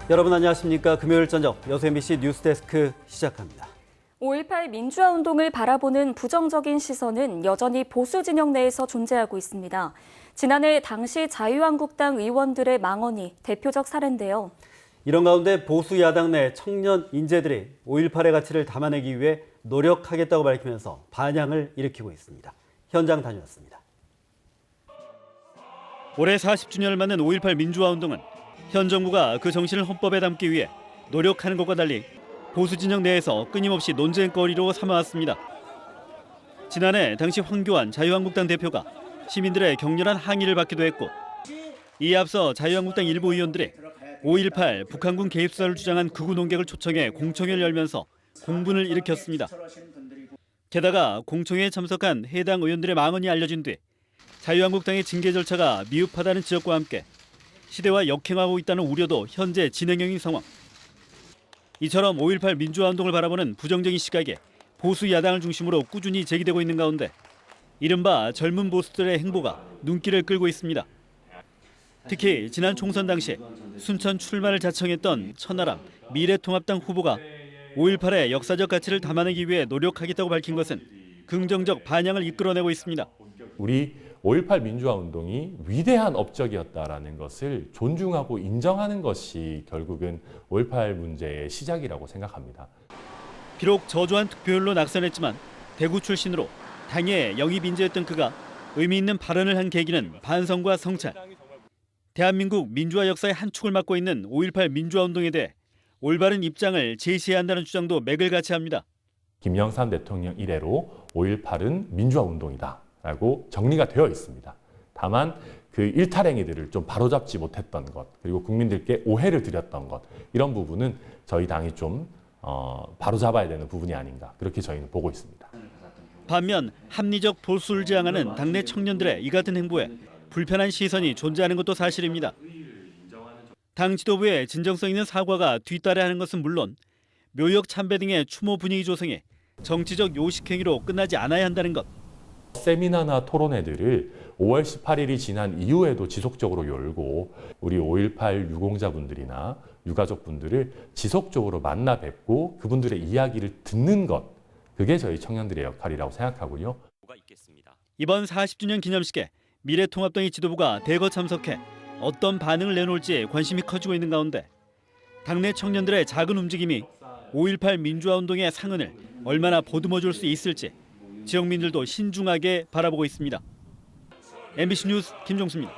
여러분 안녕하십니까? 금요일 저녁 여수 MBC 뉴스데스크 시작합니다. 5.18 민주화 운동을 바라보는 부정적인 시선은 여전히 보수 진영 내에서 존재하고 있습니다. 지난해 당시 자유한국당 의원들의 망언이 대표적 사례인데요. 이런 가운데 보수 야당 내 청년 인재들이 5.18의 가치를 담아내기 위해 노력하겠다고 밝히면서 반향을 일으키고 있습니다. 현장 다녀왔습니다. 올해 40주년을 맞는 5.18 민주화 운동은 현 정부가 그 정신을 헌법에 담기 위해 노력하는 것과 달리 보수 진영 내에서 끊임없이 논쟁거리로 삼아왔습니다. 지난해 당시 황교안 자유한국당 대표가 시민들의 격렬한 항의를 받기도 했고, 이에 앞서 자유한국당 일부 의원들이 5.18 북한군 개입 수사를 주장한 극우 논객을 초청해 공청회를 열면서 공분을 일으켰습니다. 게다가 공청회에 참석한 해당 의원들의 망언이 알려진 뒤 자유한국당의 징계 절차가 미흡하다는 지적과 함께 시대와 역행하고 있다는 우려도 현재 진행형인 상황. 이처럼 5.18 민주화 운동을 바라보는 부정적인 시각에 보수 야당을 중심으로 꾸준히 제기되고 있는 가운데 이른바 젊은 보수들의 행보가 눈길을 끌고 있습니다. 특히 지난 총선 당시 순천 출마를 자청했던 천하람 미래통합당 후보가 5.18의 역사적 가치를 담아내기 위해 노력하겠다고 밝힌 것은 긍정적 반향을 이끌어내고 있습니다. 우리 5.18 민주화 운동이 위대한 업적이었다라는 것을 존중하고 인정하는 것이 결국은 5.18 문제의 시작이라고 생각합니다. 비록 저조한 득표율로 낙선했지만 대구 출신으로 당의 영입 인재였던 그가 의미 있는 발언을 한 계기는 반성과 성찰. 대한민국 민주화 역사의 한 축을 맡고 있는 5.18 민주화 운동에 대해 올바른 입장을 제시해야 한다는 주장도 맥을 같이 합니다. 김영삼 대통령 이래로 5.18은 민주화 운동이다 라고 정리가 되어 있습니다. 다만 그 일탈행위들을 좀 바로잡지 못했던 것, 그리고 국민들께 오해를 드렸던 것, 이런 부분은 저희 당이 좀 바로잡아야 되는 부분이 아닌가, 그렇게 저희는 보고 있습니다. 반면 합리적 보수를 지향하는 당내 청년들의 이 같은 행보에 불편한 시선이 존재하는 것도 사실입니다. 당 지도부의 진정성 있는 사과가 뒤따라하는 것은 물론 묘역 참배 등의 추모 분위기 조성에 정치적 요식행위로 끝나지 않아야 한다는 것. 세미나나 토론회들을 5월 18일이 지난 이후에도 지속적으로 열고 우리 5.18 유공자분들이나 유가족분들을 지속적으로 만나 뵙고 그분들의 이야기를 듣는 것, 그게 저희 청년들의 역할이라고 생각하고요. 이번 40주년 기념식에 미래통합당의 지도부가 대거 참석해 어떤 반응을 내놓을지 관심이 커지고 있는 가운데 당내 청년들의 작은 움직임이 5.18 민주화 운동의 상흔을 얼마나 보듬어줄 수 있을지 지역민들도 신중하게 바라보고 있습니다. MBC 뉴스 김종수입니다.